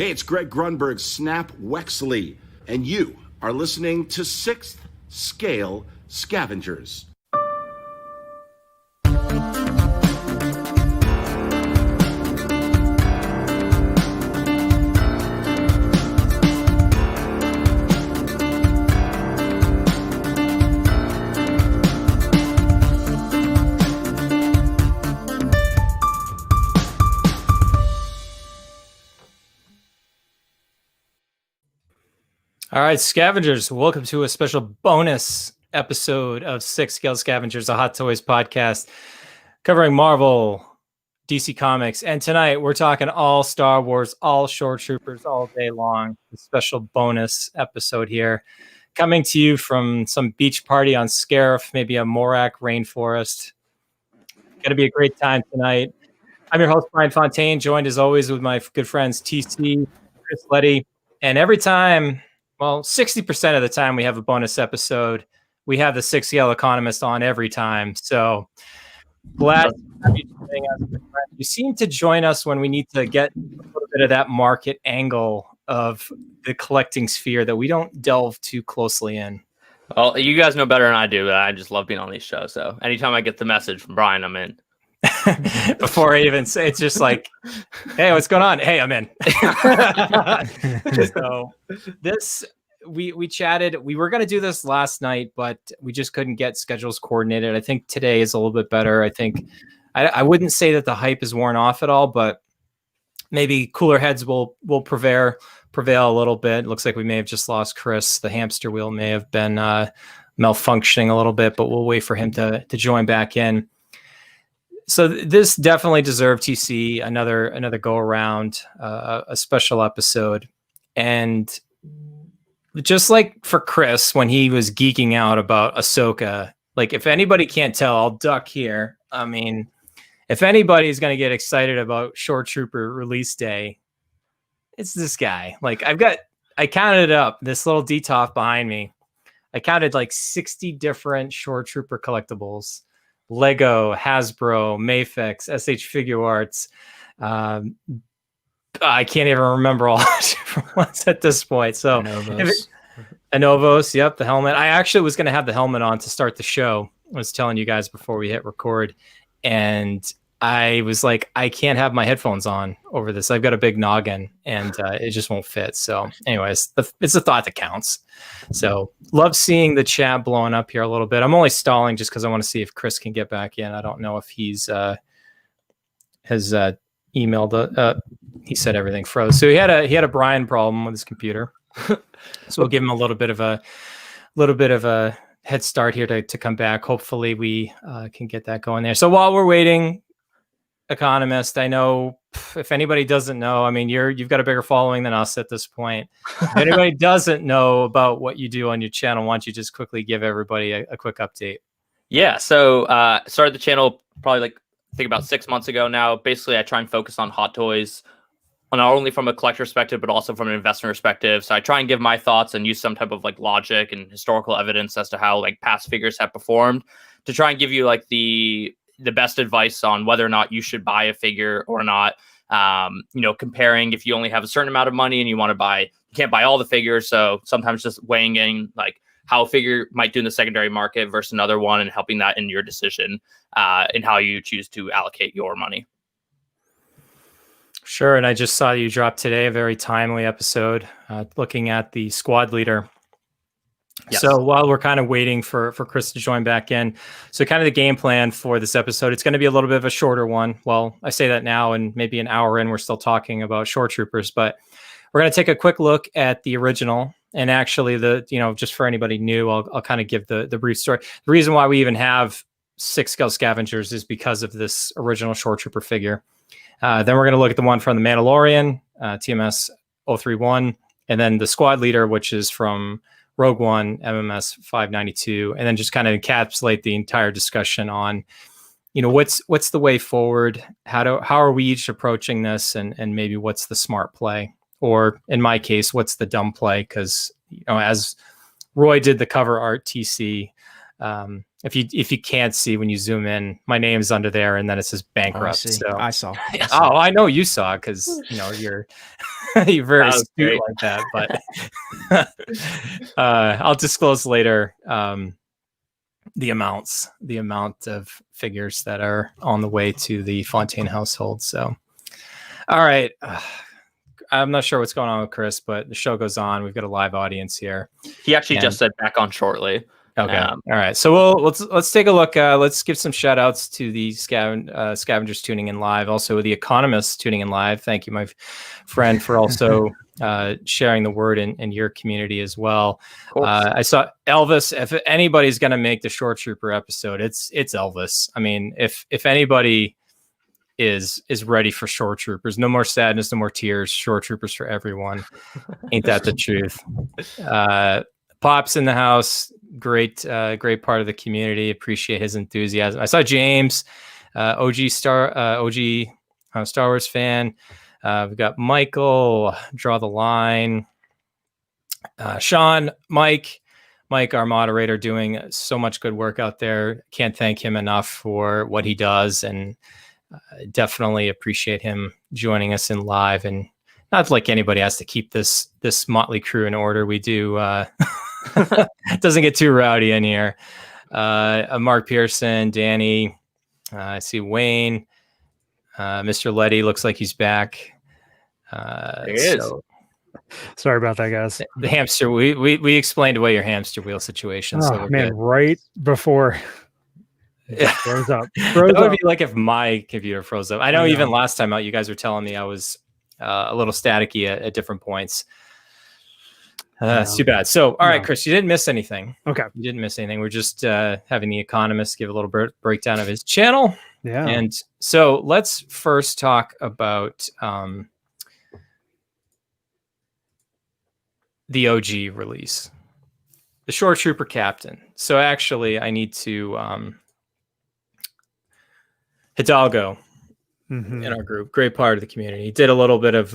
Hey, it's Greg Grunberg, Snap Wexley, and you are listening to Sixth Scale Scavengers. All right, Scavengers, welcome to a special bonus episode of Sixth Scale Scavengers, a Hot Toys podcast covering Marvel, DC Comics. And tonight we're talking all Star Wars, all Shoretroopers all day long. A special bonus episode here coming to you from some beach party on Scarif, maybe a Morak rainforest. Going to be a great time tonight. I'm your host, Bryan Fontaine, joined as always with my good friends TC, Chris Letty. And every time... well, 60% of the time we have a bonus episode, we have the Sixth Scale Economist on every time. So glad to have you joining us. You seem to join us when we need to get a little bit of that market angle of the collecting sphere that we don't delve too closely in. Well, you guys know better than I do, but I just love being on these shows. So anytime I get the message from Bryan, I'm in. Before I even say, it's just like, hey, what's going on? Hey, I'm in. So this, we chatted. We were going to do this last night, but we just couldn't get schedules coordinated. I think today is a little bit better. I think I wouldn't say that the hype is worn off at all, but maybe cooler heads will prevail a little bit. It looks like we may have just lost Chris. The hamster wheel may have been malfunctioning a little bit, but we'll wait for him to join back in. So this definitely deserved TC another go around, a special episode. And just like for Chris, when he was geeking out about Ahsoka, like if anybody can't tell, I'll duck here. I mean, if anybody's going to get excited about Shoretrooper release day, it's this guy. Like I counted it up, this little DTOF behind me. I counted like 60 different Shoretrooper collectibles. Lego, Hasbro, Mafex, SH Figure Arts. I can't even remember all the different ones at this point. So Anovos, yep, the helmet. I actually was going to have the helmet on to start the show. I was telling you guys before we hit record, and I was like, I can't have my headphones on over this. I've got a big noggin, and it just won't fit. So anyways, it's the thought that counts. So love seeing the chat blowing up here a little bit. I'm only stalling just because I want to see if Chris can get back in. I don't know if he's has emailed. He said everything froze. So he had a Bryan problem with his computer. So we'll give him a little bit of a head start here to come back. Hopefully we can get that going there. So while we're waiting, Economist, I know if anybody doesn't know, I mean, you've got a bigger following than us at this point. If anybody doesn't know about what you do on your channel, why don't you just quickly give everybody a quick update? Yeah, so started the channel probably I think about 6 months ago now. Basically, I try and focus on hot toys, not only from a collector perspective, but also from an investor perspective. So I try and give my thoughts and use some type of logic and historical evidence as to how past figures have performed to try and give you the best advice on whether or not you should buy a figure or not. Comparing if you only have a certain amount of money and you can't buy all the figures. So sometimes just weighing in how a figure might do in the secondary market versus another one and helping that in your decision in how you choose to allocate your money. Sure. And I just saw you drop today a very timely episode looking at the squad leader. Yes. So while we're kind of waiting for Chris to join back in, so kind of the game plan for this episode, it's going to be a little bit of a shorter one. Well, I say that now, and maybe an hour in, we're still talking about Shoretroopers, but we're going to take a quick look at the original. And actually, just for anybody new, I'll kind of give the brief story. The reason why we even have Sixth Scale Scavengers is because of this original Shoretrooper figure. Then we're going to look at the one from the Mandalorian, TMS 031, and then the squad leader, which is from Rogue One, MMS 592, and then just kind of encapsulate the entire discussion on, what's the way forward? How are we each approaching this, and maybe what's the smart play, or in my case, what's the dumb play? Because as Roy did the cover art, TC, If you can't see when you zoom in, my name's under there, and then it says bankrupt. Oh, so I saw. Oh, I know you saw, because you're you're very That was astute great. like that. But I'll disclose later the amount of figures that are on the way to the Fontaine household. So, all right. I'm not sure what's going on with Chris, but the show goes on. We've got a live audience here. He actually just said back on shortly. Okay. All right. So let's take a look. Let's give some shout outs to the Scavengers tuning in live. Also the Economist tuning in live. Thank you, my friend, for also sharing the word in your community as well. I saw Elvis. If anybody's going to make the Shoretrooper episode, it's Elvis. I mean, if anybody is ready for Shoretroopers, no more sadness, no more tears, Shoretroopers for everyone. Ain't that the truth? Pop's in the house. Great part of the community. Appreciate his enthusiasm. I saw James, OG Star Wars fan. We've got Michael, Draw the Line. Sean, Mike, our moderator, doing so much good work out there. Can't thank him enough for what he does, and definitely appreciate him joining us in live. And not like anybody has to keep this motley crew in order. We do. It doesn't get too rowdy in here. Mark Pearson, Danny, I see Wayne, Mr. Letty looks like he's back. There he is. Sorry about that, guys. The hamster. We explained away your hamster wheel situation. Oh, so man, good. right before Yeah. froze up. That would be like if my computer froze up. I know even last time out, you guys were telling me I was a little staticky at different points. It's too bad. So, all right, Chris, you didn't miss anything. Okay. You didn't miss anything. We're just having the Economist give a little breakdown of his channel. Yeah. And so let's first talk about the OG release, the Shoretrooper Captain. So actually, I need to Hidalgo in our group, great part of the community. Did a little bit of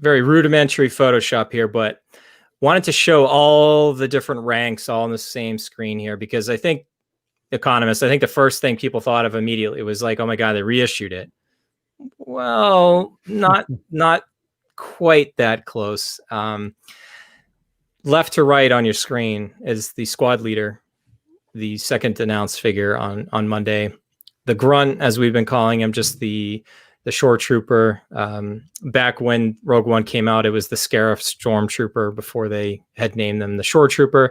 very rudimentary Photoshop here, but wanted to show all the different ranks all on the same screen here, because I think the first thing people thought of immediately was like, oh my God, they reissued it. Well, not quite that close. Left to right on your screen is the squad leader, the second announced figure on Monday. The grunt, as we've been calling him, just the Shoretrooper. Back when Rogue One came out, it was the Scarif Stormtrooper before they had named them the Shoretrooper.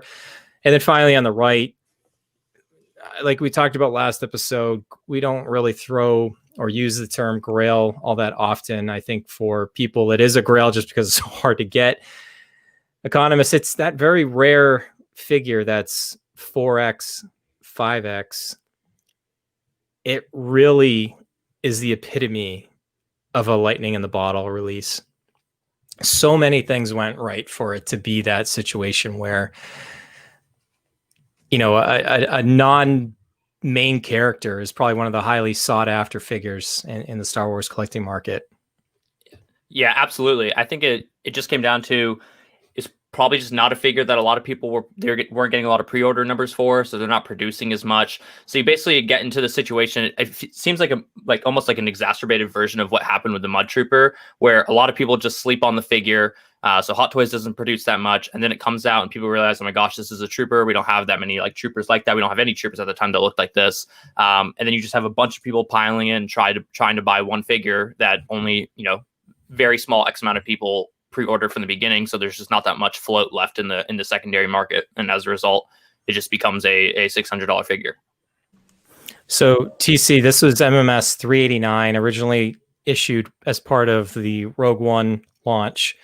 And then finally on the right, like we talked about last episode, we don't really throw or use the term grail all that often. I think for people, it is a grail just because it's so hard to get. Economist, it's that very rare figure that's 4X, 5X. It really is the epitome of a lightning in the bottle release. So many things went right for it to be that situation where, a non-main character is probably one of the highly sought after figures in the Star Wars collecting market. Yeah, absolutely. I think it just came down to, it's probably just not a figure that a lot of people weren't getting a lot of pre-order numbers for, so they're not producing as much. So you basically get into the situation. It seems like almost like an exacerbated version of what happened with the Mud Trooper, where a lot of people just sleep on the figure. So Hot Toys doesn't produce that much, and then it comes out and people realize, oh my gosh, this is a trooper. We don't have that many troopers like that. We don't have any troopers at the time that looked like this. And then you just have a bunch of people piling in, trying to buy one figure that only very small X amount of people pre-order from the beginning, so there's just not that much float left in the secondary market, and as a result, it just becomes a $600 figure. So TC, this was MMS 389, originally issued as part of the Rogue One launch.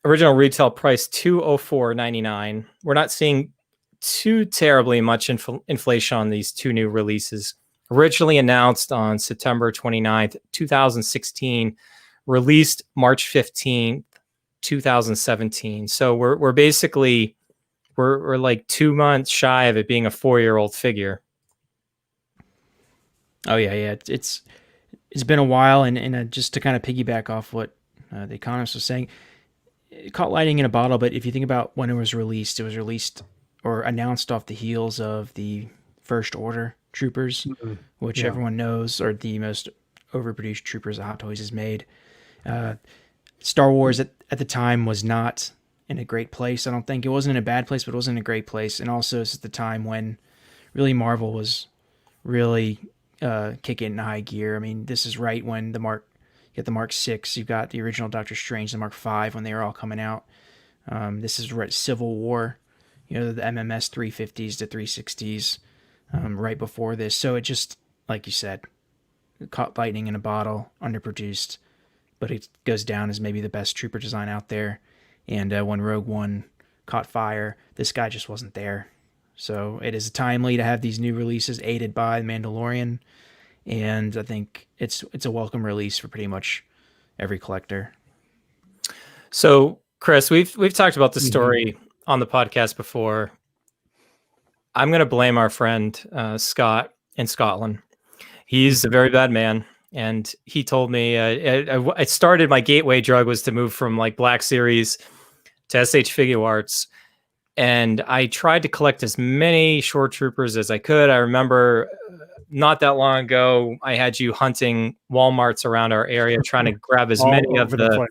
Original retail price $204.99. We're not seeing too terribly much inflation on these two new releases. Originally announced on September 29th, 2016, released March 15th, 2017. So we're basically we're like 2 months shy of it being a 4-year-old figure. Oh yeah. It's been a while, and just to kind of piggyback off what the Economist was saying, it caught lightning in a bottle. But if you think about when it was released or announced off the heels of the First Order troopers, which everyone knows are the most overproduced troopers that Hot Toys has made. Star Wars at the time was not in a great place. I don't think it wasn't in a bad place, but it wasn't in a great place. And also it's at the time when really Marvel was really kicking in high gear. I mean, this is right when you got the Mark 6, you've got the original Doctor Strange, the Mark 5 when they were all coming out. This is right Civil War, the MMS 350s to 360s right before this. So it just, like you said, caught lightning in a bottle, underproduced, but it goes down as maybe the best trooper design out there. And when Rogue One caught fire, this guy just wasn't there. So it is timely to have these new releases aided by Mandalorian, and I think it's a welcome release for pretty much every collector. So, Chris, we've talked about the story on the podcast before. I'm going to blame our friend Scott in Scotland. He's a very bad man, and he told me I started my gateway drug was to move from like Black Series to SH Figure Arts. And I tried to collect as many Shoretroopers as I could. I remember not that long ago, I had you hunting Walmarts around our area, trying to grab as many of the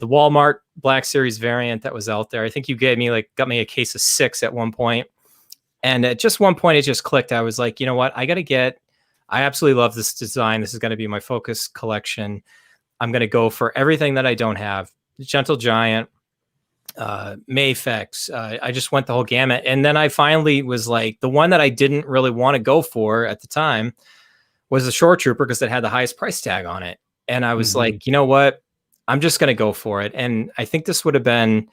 Walmart Black Series variant that was out there. I think you got me a case of 6 at one point. And at just one point, it just clicked. I was like, you know what? I absolutely love this design. This is going to be my focus collection. I'm going to go for everything that I don't have. Gentle Giant, Mayfex. I just went the whole gamut. And then I finally was like, the one that I didn't really want to go for at the time was the Shoretrooper because it had the highest price tag on it. And I was like, you know what? I'm just going to go for it. And I think this would have been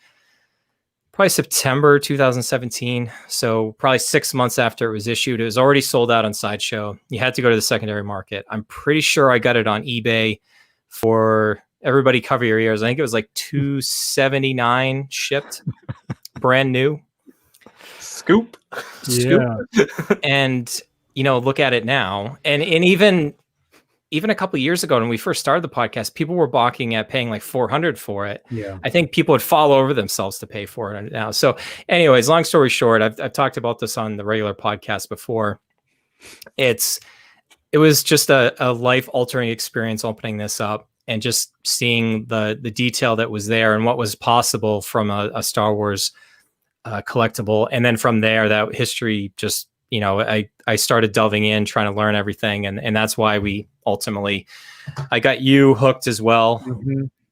probably September 2017. So probably 6 months after it was issued. It was already sold out on Sideshow. You had to go to the secondary market. I'm pretty sure I got it on eBay for... Everybody cover your ears. I think it was like $279 shipped, brand new. Scoop. Yeah. And, look at it now. And even a couple of years ago when we first started the podcast, people were balking at paying like $400 for it. Yeah. I think people would fall over themselves to pay for it now. So anyways, long story short, I've talked about this on the regular podcast before. It was just a life altering experience opening this up. And just seeing the detail that was there and what was possible from a Star Wars collectible. And then from there, that history just, I started delving in, trying to learn everything. And that's why I got you hooked as well.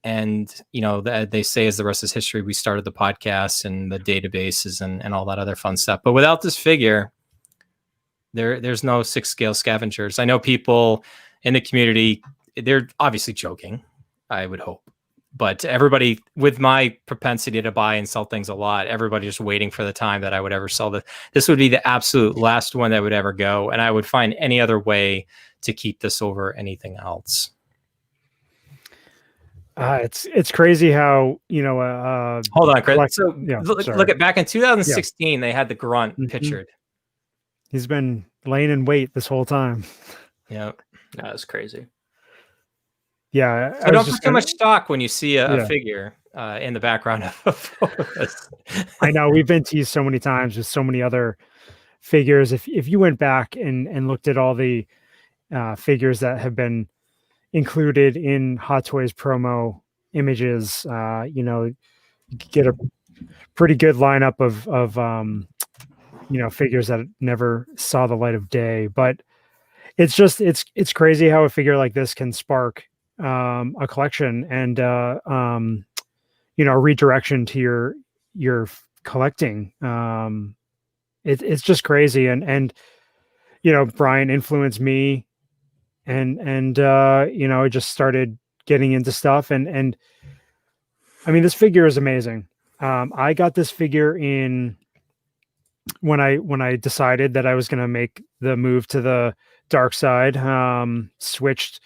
And, they say as the rest is history, we started the podcast and the databases and all that other fun stuff. But without this figure, there's no Sixth Scale Scavengers. I know people in the community, they're obviously joking, I would hope. But everybody, with my propensity to buy and sell things a lot, everybody just waiting for the time that I would ever sell this would be the absolute last one that would ever go. And I would find any other way to keep this over anything else. It's crazy how, hold on, Chris. Look at back in 2016, they had the Grunt pictured. He's been laying in wait this whole time. Yeah. That's crazy. Yeah. So don't put too much stock when you see a figure in the background of this. I know we've been teased so many times with so many other figures. If you went back and looked at all the figures that have been included in Hot Toys promo images, you get a pretty good lineup of figures that never saw the light of day. But it's crazy how a figure like this can spark a collection and redirection to your collecting. It's just crazy, and Bryan influenced me, and I just started getting into stuff, and I mean, this figure is amazing. I got this figure when I decided that I was going to make the move to the dark side, switched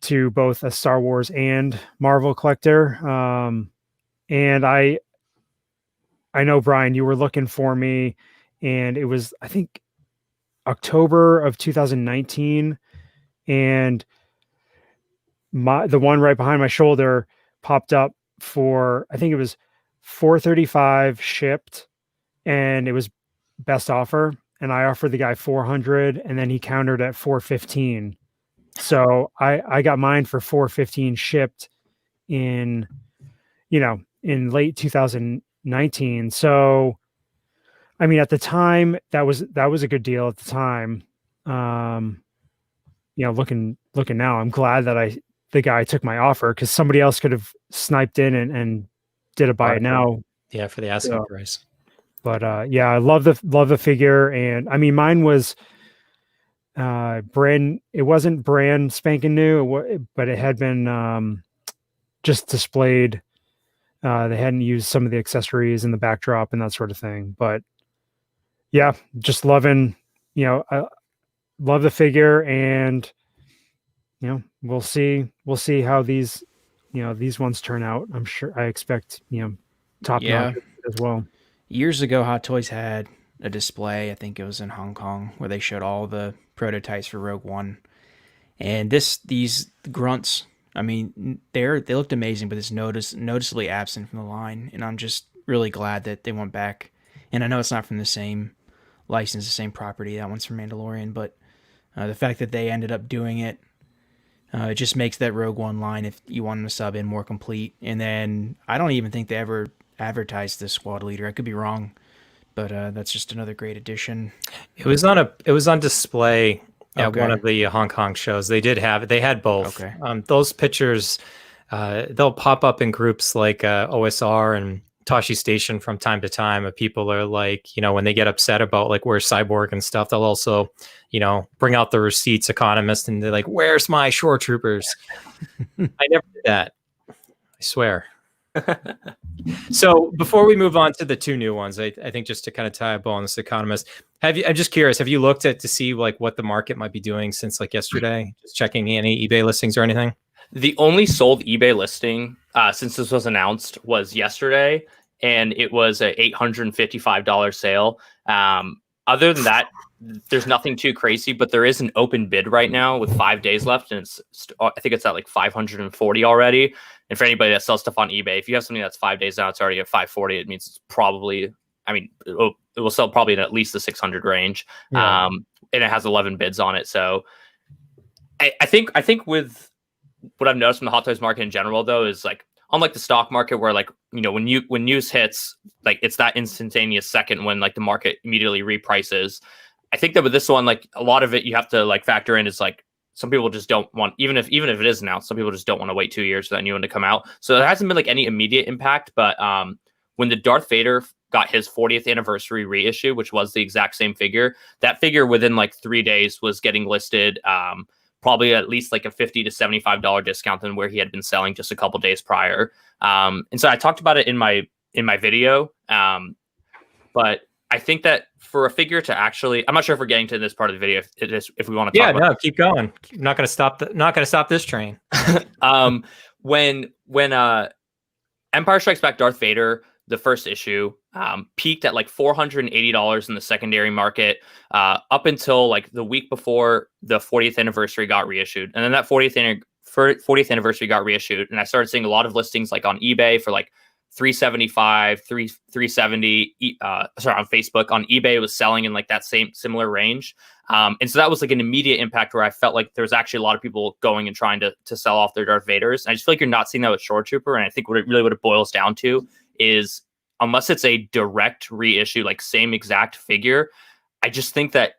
to both a Star Wars and Marvel collector. And I know, Bryan, you were looking for me, and it was, I think, October of 2019. And the one right behind my shoulder popped up for, I think it was $435 shipped. and it was best offer, and I offered the guy 400, and then he countered at 415. So I got mine for 415 shipped in, in late 2019. So, I mean, at the time that was a good deal at the time. Looking now, I'm glad that the guy took my offer, because somebody else could have sniped in and did a buy it now. Yeah, for the asking price. But I love the figure, and I mean, mine was it wasn't brand spanking new, but it had been just displayed. They hadn't used some of the accessories in the backdrop and that sort of thing. But yeah, just loving, I love the figure, and we'll see how these ones turn out. I'm sure, I expect top notch as well. Years ago, Hot Toys had a display, I think it was in Hong Kong, where they showed all the prototypes for Rogue One. And these grunts, I mean, they looked amazing, but it's noticeably absent from the line. And I'm just really glad that they went back. And I know it's not from the same license, the same property. That one's from Mandalorian, but the fact that they ended up doing it, it just makes that Rogue One line, if you want them to sub in, more complete. And then I don't even think they ever advertised the Squad Leader. I could be wrong, but that's just another great addition. It was on display at one of the Hong Kong shows. They had both. Okay. Those pictures, they'll pop up in groups like OSR and Tashi Station from time to time. People are like, when they get upset about like where's Cyborg and stuff, they'll also, bring out the receipts Economist, and they're like, where's my Shoretroopers? I never did that. I swear. So before we move on to the two new ones, I think just to kind of tie a bow on this Economist, I'm just curious, have you looked at to see like what the market might be doing since like yesterday? Just checking any eBay listings or anything? The only sold eBay listing since this was announced was yesterday, and it was a $855 sale. Other than that, there's nothing too crazy, but there is an open bid right now with 5 days left, and I think it's at like 540 already. And for anybody that sells stuff on eBay, if you have something that's 5 days out, it's already at 540. It means it's probably, it will sell probably in at least the 600 range. Yeah. And it has 11 bids on it. So I think with what I've noticed from the Hot Toys market in general, though, is like, unlike the stock market where like, when news hits, like it's that instantaneous second when like the market immediately reprices. I think that with this one, like a lot of it you have to like factor in is like, some people just don't want, even if it is announced, some people just don't want to wait 2 years for that new one to come out. So there hasn't been like any immediate impact, but when the Darth Vader got his 40th anniversary reissue, which was the exact same figure, that figure within like 3 days was getting listed probably at least like a $50 to $75 discount than where he had been selling just a couple days prior. And so I talked about it in my video, but I think that for a figure to actually, I'm not sure if we're getting to this part of the video. If we want to talk about keep going. I'm not going to stop this train. When Empire Strikes Back Darth Vader, the first issue, peaked at like $480 in the secondary market up until like the week before the 40th anniversary got reissued. And then that 40th anniversary got reissued, and I started seeing a lot of listings like on eBay for like $375, $370. On Facebook. On eBay, it was selling in like that similar range. And so that was like an immediate impact where I felt like there was actually a lot of people going and trying to sell off their Darth Vaders. And I just feel like you're not seeing that with Shoretrooper. And I think what it boils down to is, unless it's a direct reissue, like same exact figure, I just think that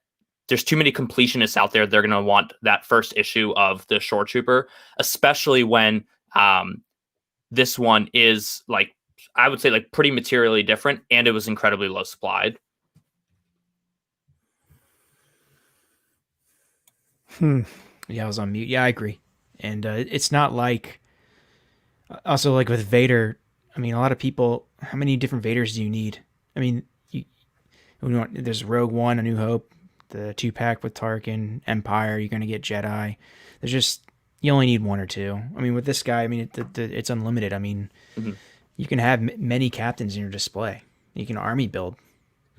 there's too many completionists out there. They're going to want that first issue of the Shoretrooper, especially when this one is like, I would say like pretty materially different, and it was incredibly low supplied. Yeah, I was on mute. Yeah, I agree. And it's not like, also like with Vader, I mean, a lot of people, how many different Vaders do you need? I mean, there's Rogue One, A New Hope, the 2-pack with Tarkin, Empire, you're going to get Jedi. There's just, you only need one or two. I mean, with this guy, I mean, it's unlimited. I mean, you can have many captains in your display. You can army build.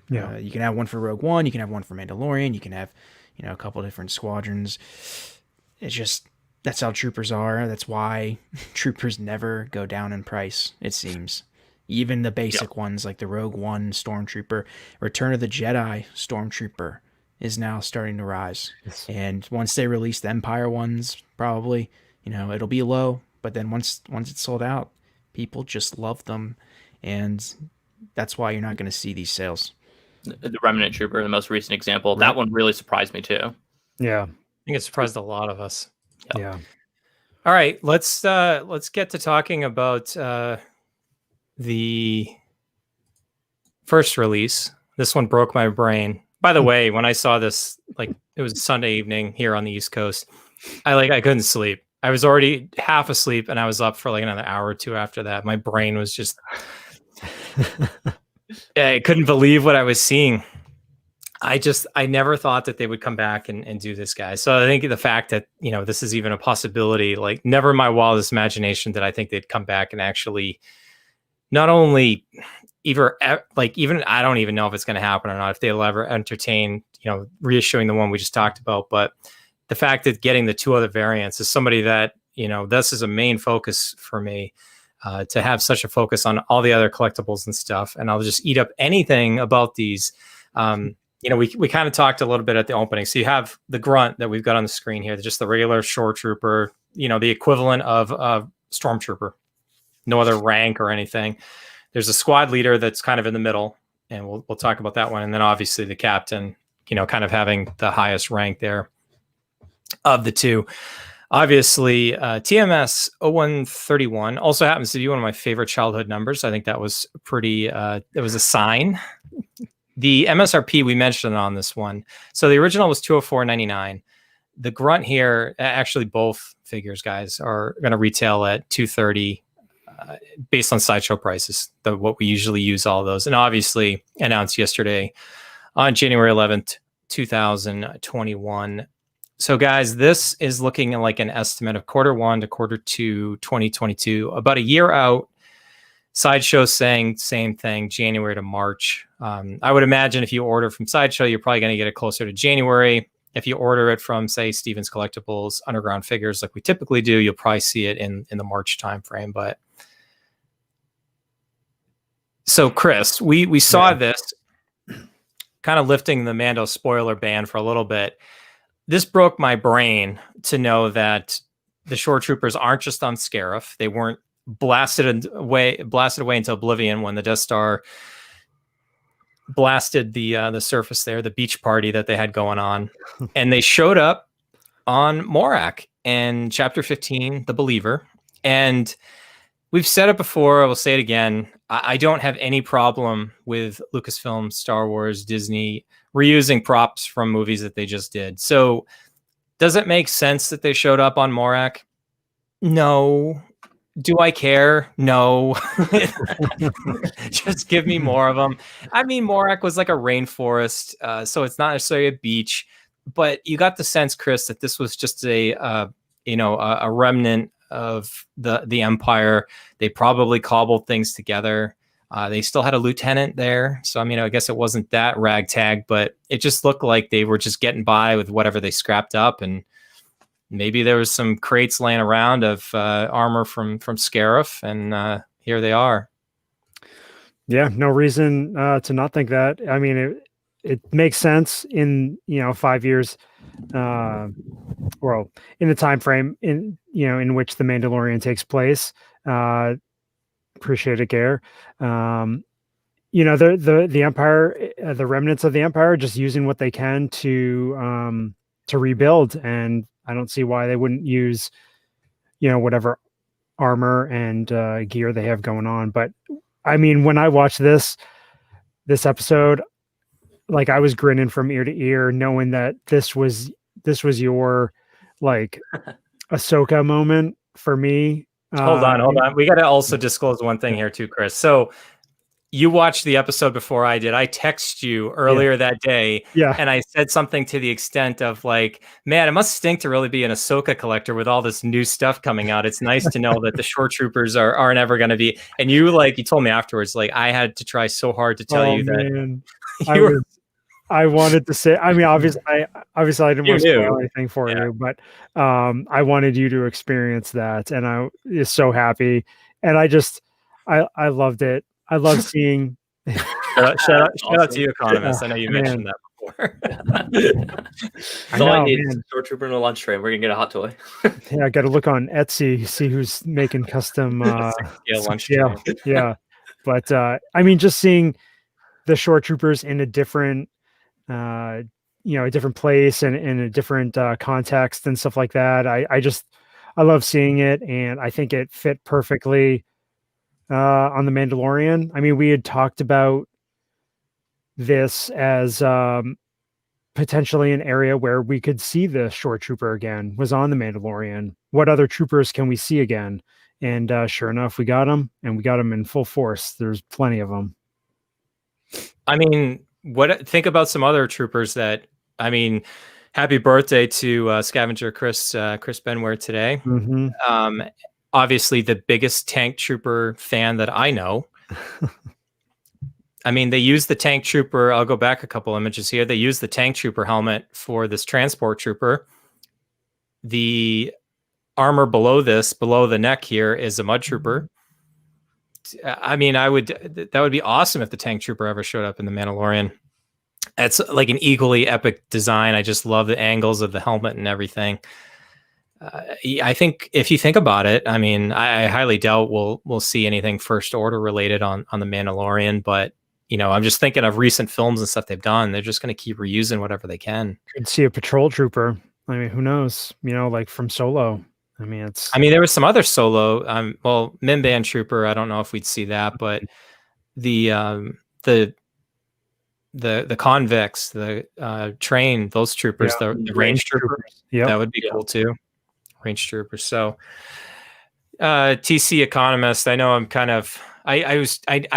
Yeah. You can have one for Rogue One. You can have one for Mandalorian. You can have, a couple of different squadrons. It's just, that's how troopers are. That's why troopers never go down in price, it seems. Even the basic ones like the Rogue One Stormtrooper, Return of the Jedi Stormtrooper is now starting to rise. And once they release the Empire ones, probably, it'll be low. But then once it's sold out, people just love them. And that's why you're not going to see these sales. The Remnant Trooper, the most recent example, Right. that one really surprised me too. Yeah. I think it surprised a lot of us. Yeah. All right, let's get to talking about the first release. This one broke my brain. By the way, when I saw this, like it was Sunday evening here on the East Coast, I couldn't sleep. I was already half asleep and I was up for like another hour or two after that. My brain was just I couldn't believe what I was seeing. I never thought that they would come back and do this, guys. So I think the fact that, this is even a possibility, like never in my wildest imagination that I think they'd come back and actually not only even I don't even know if it's going to happen or not, if they'll ever entertain, reissuing the one we just talked about. But the fact that getting the two other variants is somebody that, this is a main focus for me, to have such a focus on all the other collectibles and stuff. And I'll just eat up anything about these. We kind of talked a little bit at the opening. So you have the grunt that we've got on the screen here, just the regular Shoretrooper, the equivalent of Stormtrooper, no other rank or anything. There's a squad leader that's kind of in the middle, and we'll talk about that one. And then obviously the captain, kind of having the highest rank there of the two. Obviously, TMS 0131 also happens to be one of my favorite childhood numbers. I think that was pretty, it was a sign. The MSRP, we mentioned on this one. So the original was $204.99. The grunt here, actually both figures, guys, are going to retail at $230 based on sideshow prices, what we usually use all of those. And obviously announced yesterday on January 11th, 2021. So guys, this is looking like an estimate of Q1 to Q2 2022, about a year out. Sideshow saying same thing, January to March. I would imagine if you order from Sideshow, you're probably going to get it closer to January. If you order it from, say, Stevens Collectibles, Underground Figures, like we typically do, you'll probably see it in the March timeframe. But so, Chris, we saw this kind of lifting the Mando spoiler ban for a little bit. This broke my brain to know that the Shoretroopers aren't just on Scarif. They weren't blasted away into oblivion when the Death Star blasted the surface there, the beach party that they had going on. And they showed up on Morak in Chapter 15, The Believer. And we've said it before, I will say it again. I don't have any problem with Lucasfilm, Star Wars, Disney reusing props from movies that they just did. So does it make sense that they showed up on Morak? No. Do I care? No. Just give me more of them. I mean, Morak was like a rainforest, so it's not necessarily a beach, but you got the sense, Chris, that this was just a remnant of the Empire. They probably cobbled things together. They still had a lieutenant there, so I mean, I guess it wasn't that ragtag, but it just looked like they were just getting by with whatever they scrapped up, and maybe there was some crates laying around of armor from Scarif, and here they are. Yeah, no reason to not think that. I mean, it makes sense in 5 years, well, in the time frame in which the Mandalorian takes place. Appreciate it, Gare. The Empire, the remnants of the Empire, just using what they can to rebuild, and I don't see why they wouldn't use, whatever armor and gear they have going on. But I mean, when I watched this episode, like I was grinning from ear to ear, knowing that this was your like Ahsoka moment for me. Hold on. We got to also disclose one thing here too, Chris. So you watched the episode before I did. I texted you earlier that day, and I said something to the extent of like, man, it must stink to really be an Ahsoka collector with all this new stuff coming out. It's nice to know that the Shoretroopers aren't ever going to be. And you told me afterwards, like I had to try so hard to tell you that. I wanted to say, I mean, obviously I didn't want to spoil anything for you, but I wanted you to experience that, and I was so happy, and I loved it. I love seeing. Shout out to you, Economist. I know you Man. mentioned that before. That's all I need is a Shoretrooper and a lunch train. We're gonna get a hot toy. Yeah, I got to look on Etsy, see who's making custom lunch yeah, train. yeah. But I mean, just seeing the Shoretroopers in a different, a different place and in a different context and stuff like that. I love seeing it, and I think it fit perfectly on the Mandalorian. I mean, we had talked about this as potentially an area where we could see the Shoretrooper again, was on the Mandalorian. What other troopers can we see again? And sure enough, we got them, and we got them in full force. There's plenty of them. I mean, think about some other troopers that, I mean, happy birthday to Scavenger Chris Benware today. Mm-hmm. Obviously the biggest tank trooper fan that I know. I mean, they used the tank trooper. I'll go back a couple images here. They used the tank trooper helmet for this transport trooper. The armor below the neck here is a mud trooper. I mean, that would be awesome if the tank trooper ever showed up in the Mandalorian. It's like an equally epic design. I just love the angles of the helmet and everything. I think if you think about it, I mean, I highly doubt we'll see anything First Order related on the Mandalorian, but I'm just thinking of recent films and stuff they've done. They're just going to keep reusing whatever they can. Could see a patrol trooper. I mean, who knows? Like from Solo. I mean, there was some other Solo. Mimban trooper. I don't know if we'd see that, but the convicts, the train, those troopers, the range troopers. Yeah, that would be cool too. Range troopers. So, TC Economist. I know I'm kind of. I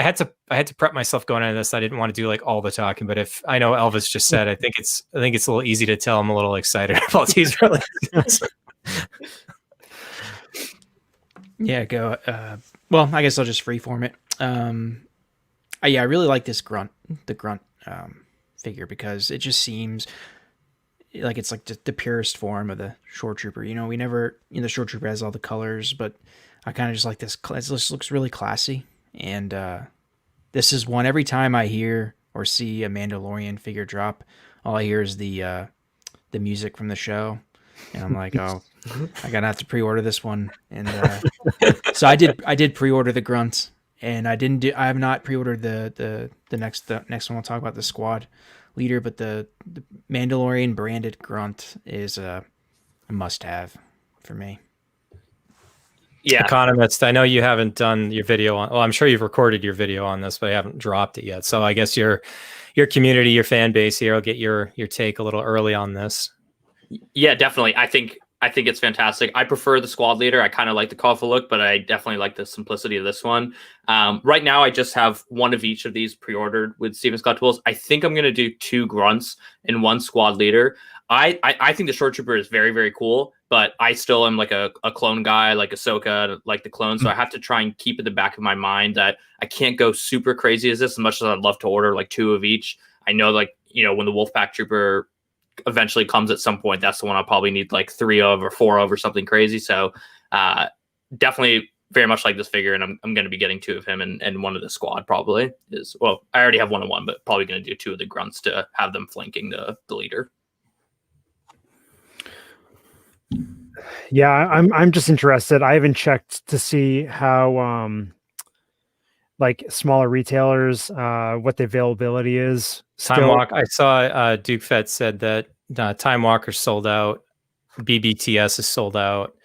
had to prep myself going into this. I didn't want to do like all the talking, but if I know Elvis just said, I think it's a little easy to tell I'm a little excited about these releases. Yeah, go. Well, I guess I'll just freeform it. I really like this the grunt figure, because it just seems like it's like the purest form of the Shoretrooper. We never, the Shoretrooper has all the colors, but I kind of just like this. It just looks really classy, and this is one. Every time I hear or see a Mandalorian figure drop, all I hear is the music from the show, and I'm like, oh, I gotta have to pre-order this one. And so I did pre-order the grunt, and I have not pre-ordered the next one. We'll talk about the squad leader, but the Mandalorian branded grunt is a must-have for me. Yeah, Economist, I know you haven't done your video on. Well, I'm sure you've recorded your video on this, but I haven't dropped it yet. So I guess your community, your fan base here, will get your take a little early on this. Yeah, definitely. I think it's fantastic. I prefer the squad leader. I kind of like the colorful look, but I definitely like the simplicity of this one. Right now, I just have one of each of these pre-ordered with Steven Scott Tools. I think I'm going to do 2 grunts and 1 squad leader. I think the Shoretrooper is very, very cool, but I still am like a clone guy, like Ahsoka, like the clone. So I have to try and keep in the back of my mind that I can't go super crazy as much as I'd love to order like 2 of each. I know, like, when the Wolfpack Trooper eventually comes at some point, that's the one I'll probably need like 3 of or 4 of or something crazy. So definitely very much like this figure, and I'm going to be getting 2 of him, and 1 of the squad probably is, well, I already have 1 of 1, but probably going to do 2 of the grunts to have them flanking the leader. Yeah, I'm just interested. I haven't checked to see how like smaller retailers what the availability is. Time Walk. I saw Duke Fett said that Time Walker's sold out. BBTS is sold out.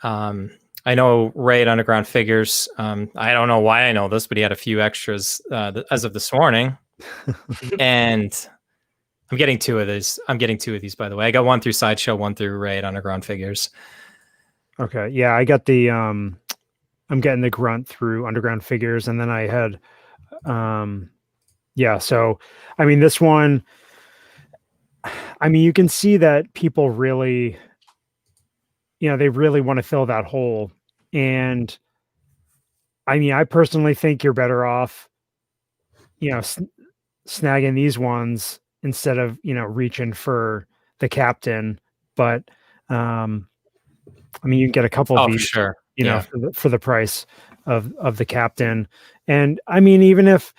I know Ray at Underground Figures. I don't know why I know this, but he had a few extras as of this morning, and I'm getting 2 of these. By the way, I got 1 through Sideshow, 1 through Ray at Underground Figures. Okay, yeah, I got the. I'm getting the grunt through Underground Figures, and then I had, yeah. So, I mean, this one. I mean, you can see that people really, they really want to fill that hole, and I mean, I personally think you're better off, snagging these ones instead of reaching for the captain. But I mean, you can get a couple of these, sure, for the price. of the Captain. And I mean, even if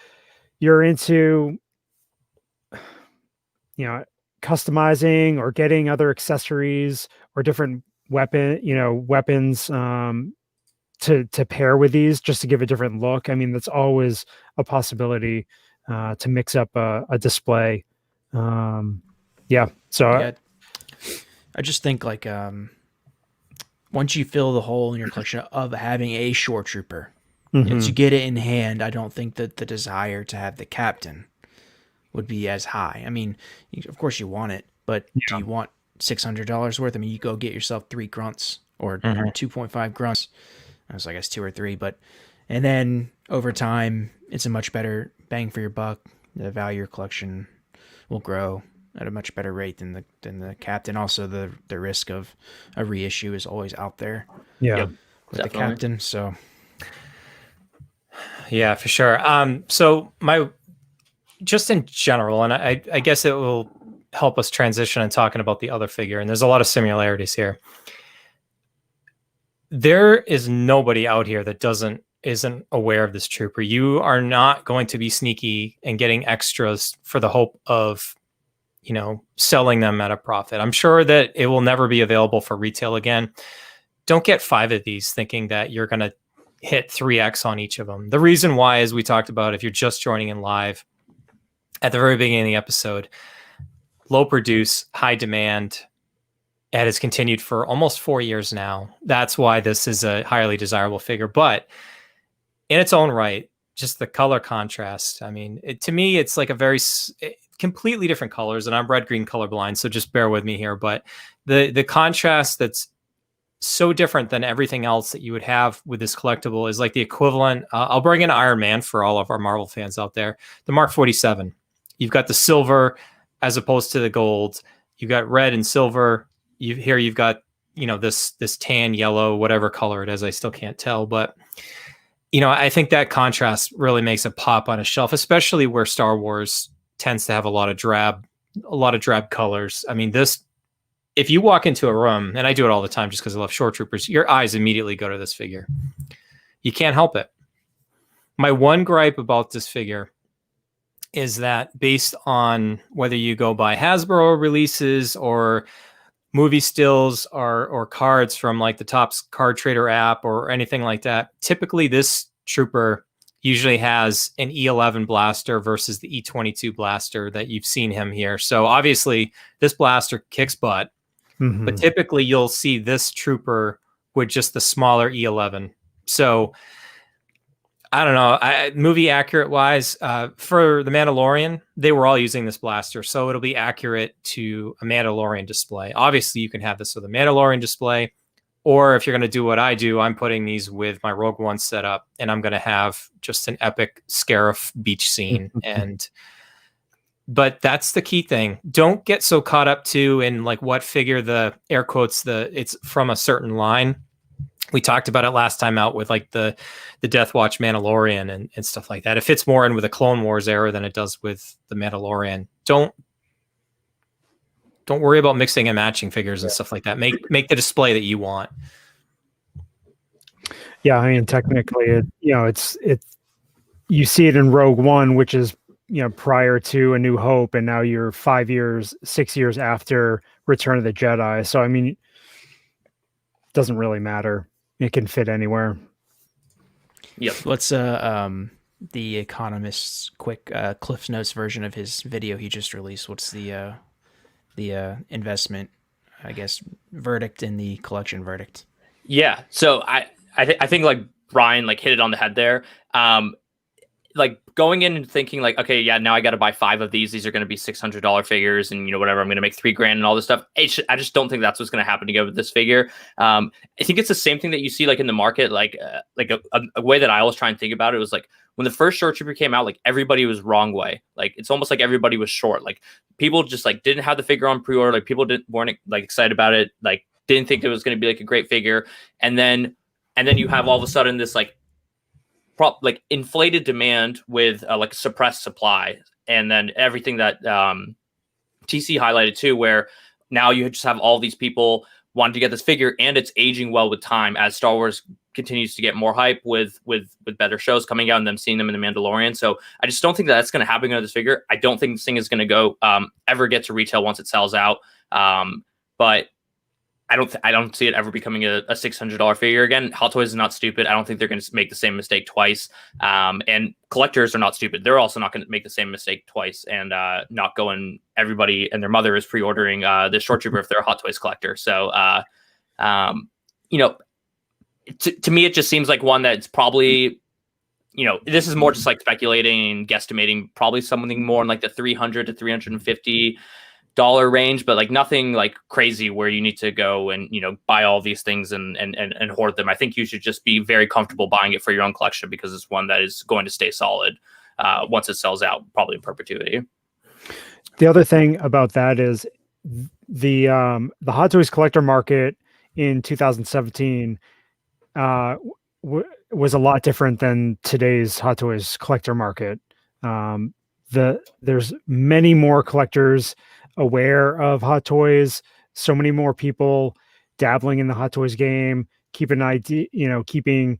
you're into, customizing or getting other accessories or different weapons to pair with these just to give a different look. I mean, that's always a possibility to mix up a display. So I just think like once you fill the hole in your collection of having a Shoretrooper, once you get it in hand, I don't think that the desire to have the Captain would be as high. I mean, of course you want it, but do you want $600 worth? I mean, you go get yourself 3 grunts or 2.5 grunts. I was, I guess, 2 or 3, and then over time, it's a much better bang for your buck. The value of your collection will grow at a much better rate than the Captain. Also, the risk of a reissue is always out there. Yeah, with the Captain. So, yeah, for sure. So just in general, and I guess it will help us transition and talking about the other figure. And there's a lot of similarities here. There is nobody out here that isn't aware of this trooper. You are not going to be sneaky and getting extras for the hope of, selling them at a profit. I'm sure that it will never be available for retail again. Don't get 5 of these thinking that you're going to hit 3x on each of them. The reason why, as we talked about, if you're just joining in live at the very beginning of the episode, low produce, high demand, it has continued for almost 4 years now. That's why this is a highly desirable figure. But in its own right, just the color contrast. I mean, to me, it's like a very completely different colors. And I'm red-green colorblind, so just bear with me here. But the contrast that's so different than everything else that you would have with this collectible is like the equivalent. I'll bring in Iron Man for all of our Marvel fans out there. The Mark 47. You've got the silver as opposed to the gold. You've got red and silver. You've got, this tan, yellow, whatever color it is. I still can't tell. But, I think that contrast really makes it pop on a shelf, especially where Star Wars tends to have a lot of drab colors. I mean, if you walk into a room, and I do it all the time just because I love Shoretroopers, your eyes immediately go to this figure. You can't help it. My one gripe about this figure is that based on whether you go by Hasbro releases or movie stills or cards from like the Topps Card Trader app or anything like that, typically this trooper usually has an E11 blaster versus the E22 blaster that you've seen him here. So obviously this blaster kicks butt, but typically you'll see this trooper with just the smaller E11. So I don't know. Movie accurate wise, for the Mandalorian, they were all using this blaster, so it'll be accurate to a Mandalorian display. Obviously, you can have this with a Mandalorian display, or if you're going to do what I do, I'm putting these with my Rogue One setup, and I'm going to have just an epic Scarif beach scene. But that's the key thing. Don't get so caught up in like what figure the air quotes it's from a certain line. We talked about it last time out with like the Death Watch Mandalorian and stuff like that. It fits more in with the Clone Wars era than it does with the Mandalorian. Don't worry about mixing and matching figures and stuff like that. Make the display that you want. Yeah, I mean, technically, it's you see it in Rogue One, which is prior to A New Hope, and now you're 6 years after Return of the Jedi. So I mean, it doesn't really matter. It can fit anywhere. Yep. What's the Economist's quick Cliff Notes version of his video he just released? What's the investment, I guess, verdict in the collection verdict? Yeah. So I think like Bryan like hit it on the head there. Like going in and thinking like, okay, yeah, now I got to buy 5 of these. These are going to be $600 figures, and whatever. I'm going to make $3,000 and all this stuff. I just don't think that's what's going to happen to go with this figure. I think it's the same thing that you see like in the market, like a way that I always try and think about it was like when the first Shoretrooper came out, like everybody was wrong way. Like it's almost like everybody was short. Like people just like didn't have the figure on pre-order. Like people weren't like excited about it. Like didn't think it was going to be like a great figure. And then you have all of a sudden this like inflated demand with like a suppressed supply, and then everything that TC highlighted too, where now you just have all these people wanting to get this figure, and it's aging well with time as Star Wars continues to get more hype with better shows coming out and them seeing them in the Mandalorian. So I just don't think that's going to happen with this figure. I don't think this thing is going to go ever get to retail once it sells out. But I don't see it ever becoming a $600 figure again. Hot Toys is not stupid. I don't think they're going to make the same mistake twice. And collectors are not stupid. They're also not going to make the same mistake twice and not going. Everybody and their mother is pre-ordering the Shoretrooper if they're a Hot Toys collector. So, you know, to me, it just seems like one that's probably, you know, this is more just like speculating and guesstimating, probably something more in like the $300 to $350 range, but like nothing like crazy where you need to go and, you know, buy all these things and hoard them. I think you should just be very comfortable buying it for your own collection because it's one that is going to stay solid once it sells out, probably in perpetuity. The other thing about that is the Hot Toys collector market in 2017 was a lot different than today's Hot Toys collector market. There's many more collectors aware of Hot Toys, so many more people dabbling in the Hot Toys game, keeping an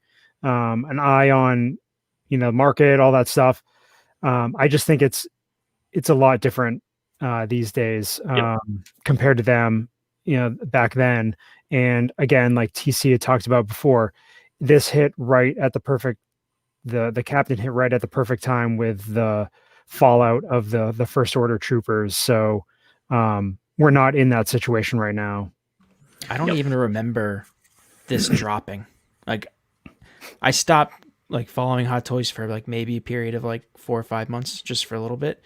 eye on, you know, market, all that stuff. I just think it's a lot different these days compared to them, you know, back then. And again, like TC had talked about before, this hit right at the perfect, the Captain hit right at the perfect time with the fallout of the First Order troopers. So we're not in that situation right now. I don't even remember this dropping. Like, I stopped like following Hot Toys for like maybe a period of like 4 or 5 months, just for a little bit.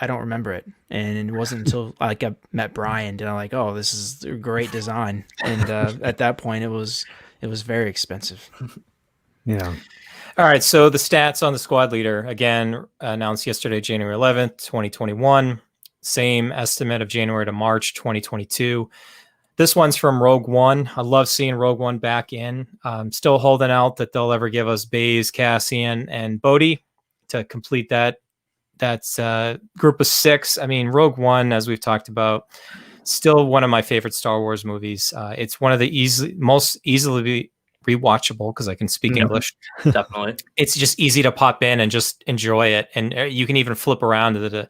I don't remember it, and it wasn't until I met Bryan and I'm like, oh, this is a great design. And at that point, it was very expensive. Yeah. All right, so the stats on the squad leader, again, announced yesterday, January 11th, 2021. Same estimate of January to March 2022. This one's from Rogue One. I love seeing Rogue One back in. Still holding out that they'll ever give us Baze, Cassian, and Bodhi to complete that group of 6. I mean, Rogue One, as we've talked about, still one of my favorite Star Wars movies. It's one of the most easily rewatchable, because I can speak English. Definitely. It's just easy to pop in and just enjoy it. And you can even flip around to the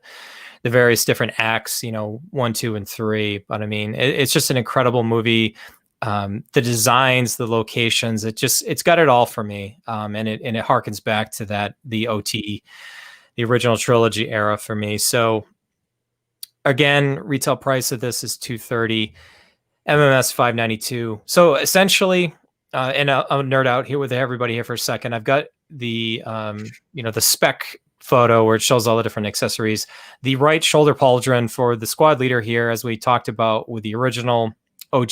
various different acts, you know, 1, 2, and 3. But I mean, it's just an incredible movie. The designs, the locations, it's got it all for me. And it harkens back to the OT, the original trilogy era for me. So again, retail price of this is $230, MMS $592. So essentially, and I'll nerd out here with everybody here for a second. I've got the the spec photo where it shows all the different accessories. The right shoulder pauldron for the squad leader here, as we talked about with the original OG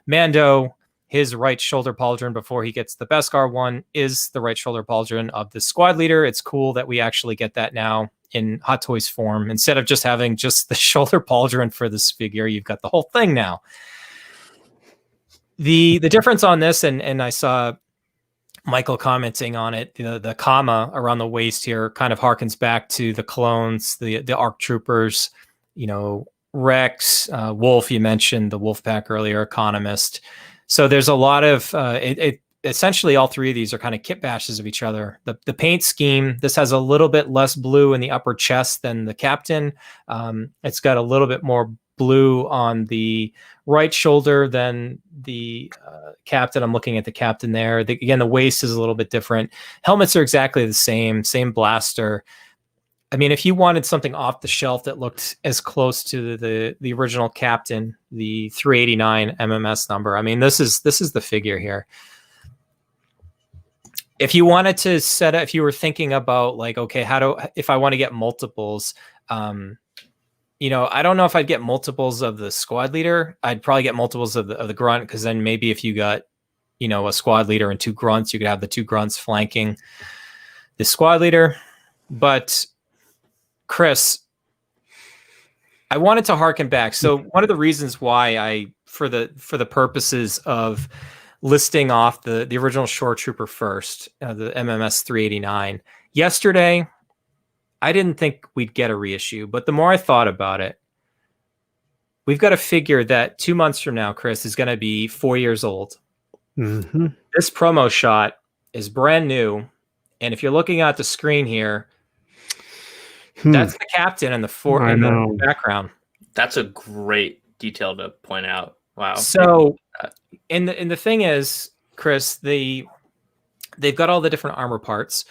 Mando, his right shoulder pauldron before he gets the Beskar one is the right shoulder pauldron of the squad leader. It's cool that we actually get that now in Hot Toys form. Instead of just having just the shoulder pauldron for this figure, you've got the whole thing now. The difference on this, and I saw Michael commenting on it, the comma around the waist here kind of harkens back to the clones, the ARC troopers, you know, Rex, Wolf, you mentioned the Wolf Pack earlier, Economist. So there's a lot of, essentially all 3 of these are kind of kit bashes of each other. The paint scheme, this has a little bit less blue in the upper chest than the Captain. It's got a little bit more blue on the right shoulder than the Captain. I'm looking at the Captain there. Again, the waist is a little bit different. Helmets are exactly the same blaster. I mean, if you wanted something off the shelf that looked as close to the original Captain, the 389 MMS number, I mean, this is the figure here. If you wanted to if you were thinking about like, okay, if I want to get multiples, you know, I don't know if I'd get multiples of the squad leader. I'd probably get multiples of the grunt, because then maybe if you got, you know, a squad leader and 2 grunts, you could have the 2 grunts flanking the squad leader. But Chris, I wanted to harken back. So one of the reasons why for the purposes of listing off the original Shoretrooper first, the MMS 389, yesterday, I didn't think we'd get a reissue, but the more I thought about it, we've got a figure that 2 months from now, Chris, is going to be 4 years old. Mm-hmm. This promo shot is brand new. And if you're looking at the screen here, that's the captain in the background. That's a great detail to point out. Wow. So, and the thing is, Chris, they've got all the different armor parts.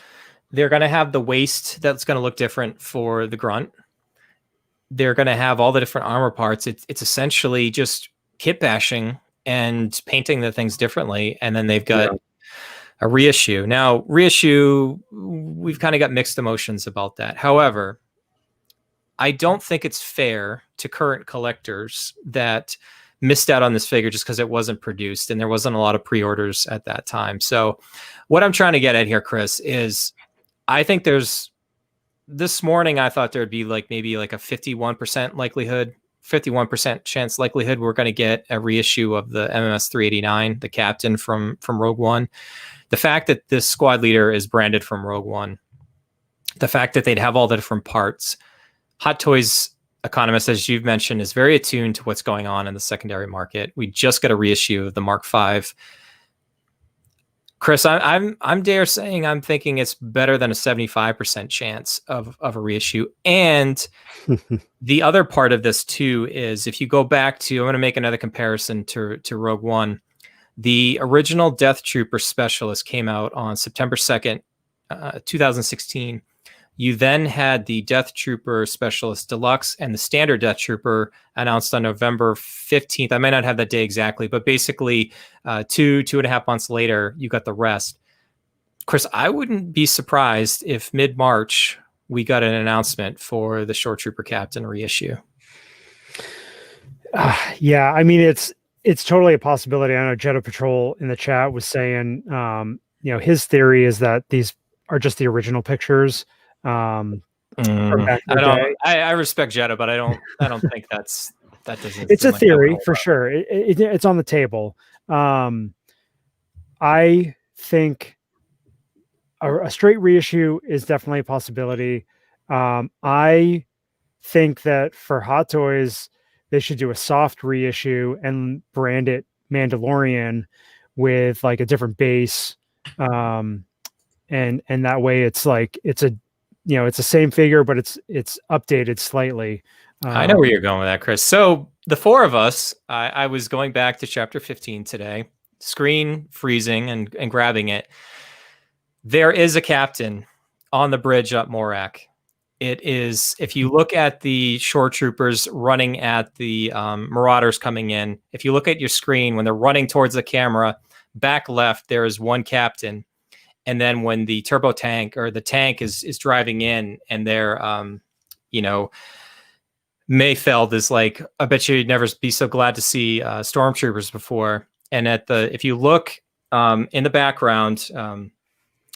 They're going to have the waist that's going to look different for the grunt. They're going to have all the different armor parts. It's essentially just kit bashing and painting the things differently. And then they've got a reissue. Now, reissue, we've kind of got mixed emotions about that. However, I don't think it's fair to current collectors that missed out on this figure just because it wasn't produced and there wasn't a lot of pre-orders at that time. So what I'm trying to get at here, Chris, is I think this morning I thought there'd be maybe a 51% likelihood, 51% chance likelihood we're going to get a reissue of the MMS 389, the Captain from Rogue One. The fact that this squad leader is branded from Rogue One, the fact that they'd have all the different parts. Hot Toys Economist, as you've mentioned, is very attuned to what's going on in the secondary market. We just got a reissue of the Mark V. Chris, I'm dare saying I'm thinking it's better than a 75% chance of a reissue. And the other part of this too is if you go back to, I'm going to make another comparison to Rogue One. The original Death Trooper Specialist came out on September 2nd, 2016. You then had the Death Trooper Specialist Deluxe and the Standard Death Trooper announced on November 15th. I might not have that day exactly, but basically 2.5 months later, you got the rest. Chris, I wouldn't be surprised if mid-March we got an announcement for the Shoretrooper Captain reissue. Yeah, I mean, it's totally a possibility. I know Jedi Patrol in the chat was saying, his theory is that these are just the original pictures. I respect Jetta, but I don't think that doesn't. It's a theory for sure. It's on the table. I think a straight reissue is definitely a possibility. I think that for Hot Toys, they should do a soft reissue and brand it Mandalorian with a different base. And that way it's it's the same figure, but it's updated slightly. I know where you're going with that, Chris. So the four of us, I was going back to chapter 15 today, screen freezing and grabbing it. There is a captain on the bridge up Morak. It is, if you look at the Shoretroopers running at the Marauders coming in, if you look at your screen, when they're running towards the camera, back left, there is one captain. And then when the turbo tank or the tank is driving in and they're, Mayfeld is like, I bet you'd never be so glad to see stormtroopers before. And if you look in the background,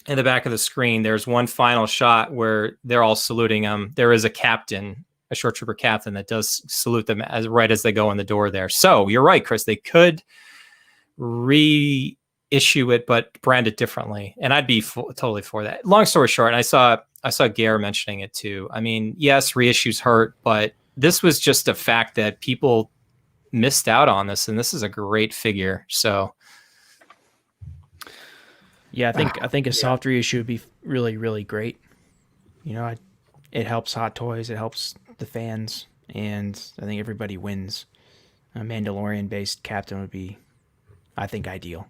in the back of the screen, there's one final shot where they're all saluting him. There is a captain, a Shoretrooper captain that does salute them right as they go in the door there. So you're right, Chris, they could reissue it, but brand it differently. And I'd be totally for that. Long story short, and I saw Gare mentioning it too. I mean, yes, reissues hurt, but this was just a fact that people missed out on this, and this is a great figure. So yeah, I think a soft reissue would be really, really great. It helps Hot Toys, it helps the fans, and I think everybody wins. A Mandalorian-based captain would be, I think, ideal.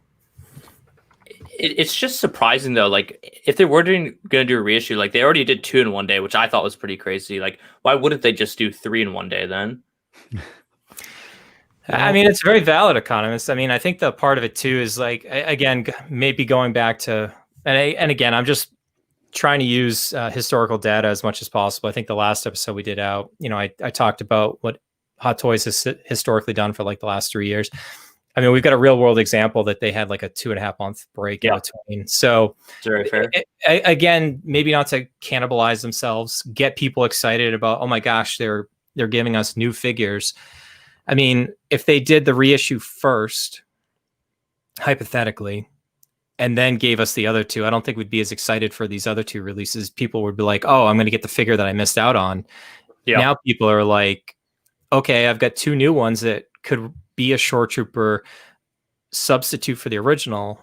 It's just surprising though. If they were going to do a reissue, they already did 2 in one day, which I thought was pretty crazy. Why wouldn't they just do 3 in one day then? I mean, it's very valid, Economist. I mean, I think the part of it too is again, maybe going back to, and again, I'm just trying to use historical data as much as possible. I think the last episode we did out, I talked about what Hot Toys has historically done for the last 3 years. I mean, we've got a real world example that they had a 2.5 month break in between. So it's very fair. Again, maybe not to cannibalize themselves, get people excited about, oh my gosh, they're giving us new figures. I mean, if they did the reissue first, hypothetically, and then gave us the other two, I don't think we'd be as excited for these other two releases. People would be like, oh, I'm going to get the figure that I missed out on. Yeah. Now people are like, okay, I've got 2 new ones that could be a Shoretrooper substitute for the original,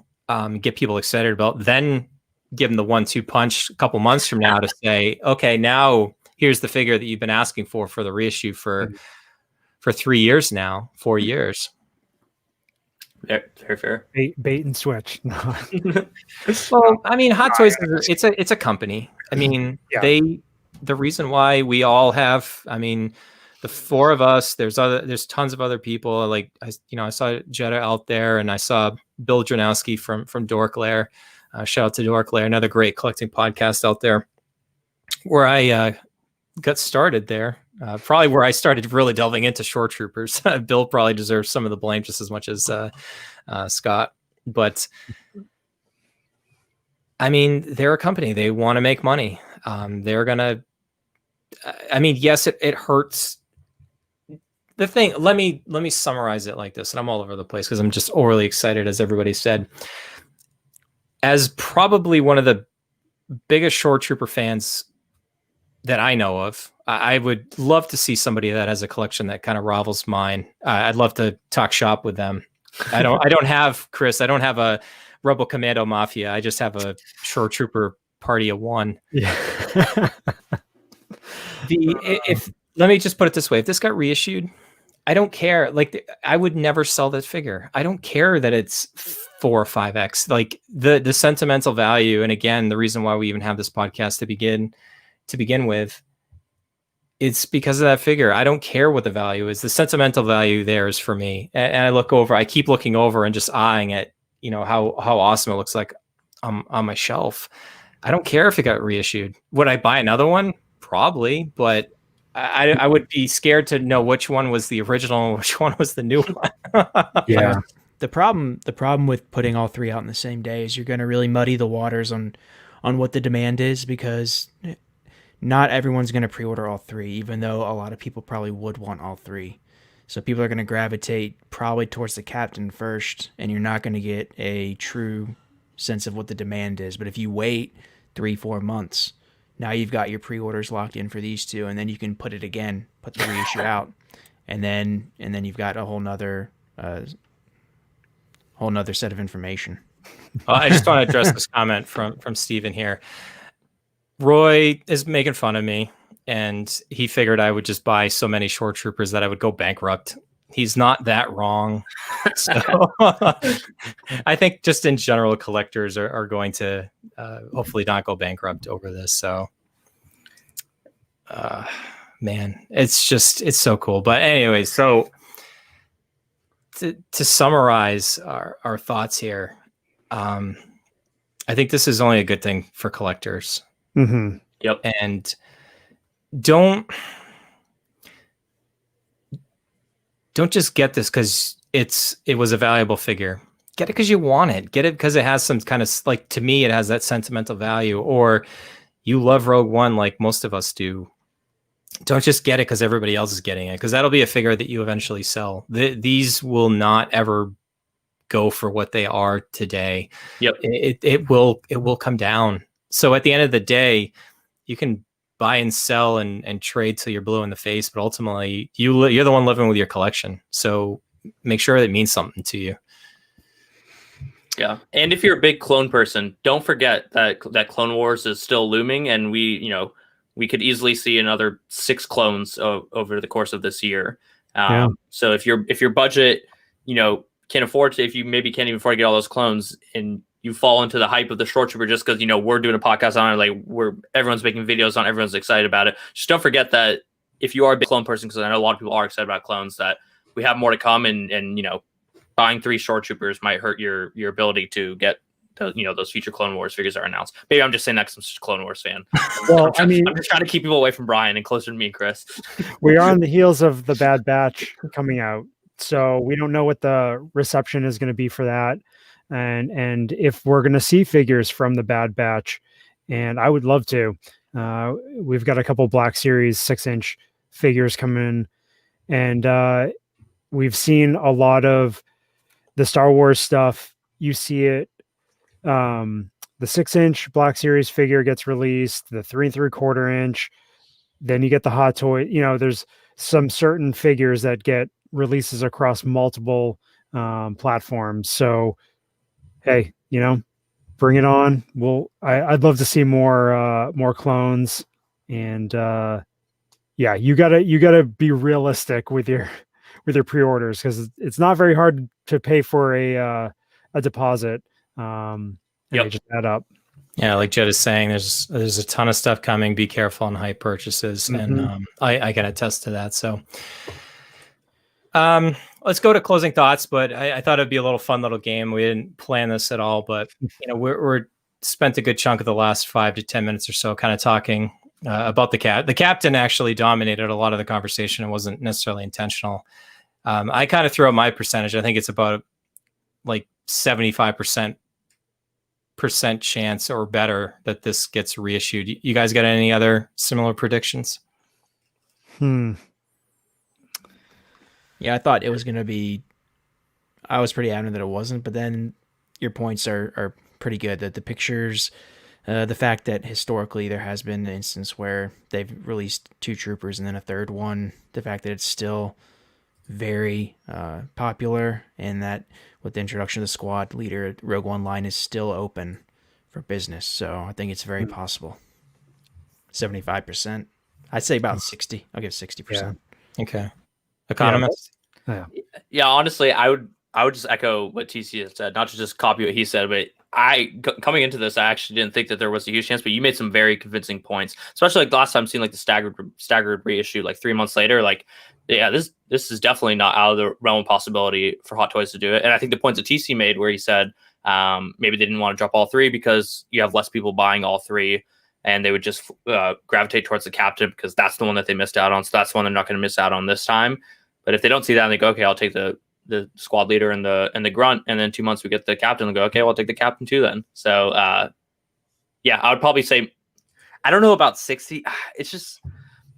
get people excited about, then give them the 1-2 punch a couple months from now to say, okay, now here's the figure that you've been asking for the reissue for 3 years now, 4 years. Very fair. Bait and switch. Well, I mean, Hot Toys, it's a company. I mean, the reason why we all have, I mean, the four of us, there's tons of other people. Like, I saw Jetta out there, and I saw Bill Dranowski from Dorklair. Shout out to Dorklair, another great collecting podcast out there, where I got started there. Probably where I started really delving into Shoretroopers. Bill probably deserves some of the blame just as much as Scott. But I mean, they're a company. They want to make money. They're gonna. I mean, yes, it hurts. The thing. Let me summarize it like this, and I'm all over the place because I'm just overly excited, as everybody said. As probably one of the biggest Shoretrooper fans that I know of, I would love to see somebody that has a collection that kind of rivals mine. I'd love to talk shop with them. I don't have a Rebel Commando Mafia. I just have a Shoretrooper party of one. Yeah. Let me just put it this way: if this got reissued, I don't care. Like, I would never sell that figure. I don't care that it's 4 or 5x. Like, the sentimental value, and again, the reason why we even have this podcast to begin with, it's because of that figure. I don't care what the value is. The sentimental value there is for me. And I keep looking over and just eyeing it, how awesome it looks like on my shelf. I don't care if it got reissued. Would I buy another one? Probably, but I would be scared to know which one was the original and which one was the new one. Yeah. The problem with putting all three out in the same day is you're going to really muddy the waters on what the demand is, because not everyone's going to pre-order all three, even though a lot of people probably would want all three. So people are going to gravitate probably towards the Captain first, and you're not going to get a true sense of what the demand is. But if you wait 3-4 months, now you've got your pre-orders locked in for these two, and then you can put the reissue out, and then you've got a whole nother set of information. I just want to address this comment from Steven here. Roy is making fun of me, and he figured I would just buy so many Shoretroopers that I would go bankrupt. He's not that wrong. So I think just in general, collectors are going to hopefully not go bankrupt over this. So, man, it's so cool. But anyway, so to summarize our thoughts here, I think this is only a good thing for collectors. Mm-hmm. Yep. And don't just get this because it was a valuable figure. Get it because you want it. Get it because it has some kind of, like, to me, it has that sentimental value, or you love Rogue One like most of us do. Don't just get it because everybody else is getting it, because that'll be a figure that you eventually sell. These will not ever go for what they are today. Yep. It will come down. So at the end of the day, you can buy and sell and trade till you're blue in the face, but ultimately you're the one living with your collection. So make sure it means something to you. Yeah. And if you're a big clone person, don't forget that Clone Wars is still looming, and we could easily see another 6 clones over the course of this year. So if your budget, can afford to, if you maybe can't even afford to get all those clones, and you fall into the hype of the Shoretrooper just because, we're doing a podcast on it, like everyone's making videos on it, everyone's excited about it. Just don't forget that if you are a big clone person, because I know a lot of people are excited about clones, that we have more to come, and buying 3 Shoretroopers might hurt your ability to get those future Clone Wars figures that are announced. Maybe I'm just saying that because I'm such a Clone Wars fan. Well, I'm just trying to keep people away from Bryan and closer to me and Chris. We are on the heels of the Bad Batch coming out, so we don't know what the reception is going to be for that. And if we're going to see figures from the Bad Batch, and I would love to. We've got a couple Black Series 6-inch figures coming in, and we've seen a lot of the Star Wars stuff. You see it. The 6-inch Black Series figure gets released, the 3 3/4 inch. Then you get the Hot Toy. There's some certain figures that get releases across multiple platforms. So, hey, bring it on. I'd love to see more clones, and yeah, you gotta be realistic with your pre-orders, because it's not very hard to pay for a deposit. And they just add up. Yeah, like Jed is saying, there's a ton of stuff coming. Be careful on hype purchases, and I can attest to that. So, let's go to closing thoughts. But I thought it'd be a little fun little game. We didn't plan this at all, but we're spent a good chunk of the last 5 to 10 minutes or so kind of talking about the captain. Actually dominated a lot of the conversation. It wasn't necessarily intentional. I kind of threw out my percentage. I think it's about like 75% chance or better that this gets reissued. You guys got any other similar predictions? Yeah, I thought it was going to be, I was pretty adamant that it wasn't, but then your points are pretty good, that the pictures, the fact that historically there has been an instance where they've released 2 troopers and then a third one, the fact that it's still very popular, and that with the introduction of the squad leader, Rogue One line is still open for business. So I think it's very possible. 75%. I'd say about 60. I'll give 60%. Okay. Economist? Yeah, honestly, I would just echo what TC has said, not to just copy what he said, but coming into this, I actually didn't think that there was a huge chance, but you made some very convincing points, especially like last time seeing like the staggered reissue like 3 months later. Like, yeah, this is definitely not out of the realm of possibility for Hot Toys to do it. And I think the points that TC made, where he said maybe they didn't want to drop all 3 because you have less people buying all 3, and they would just gravitate towards the captain because that's the one that they missed out on. So that's the one they're not going to miss out on this time. But if they don't see that and they go, okay, I'll take the squad leader and the grunt, and then 2 months we get the captain, and go, okay, well, I'll take the captain too then. So yeah, I would probably say, I don't know about 60. It's just,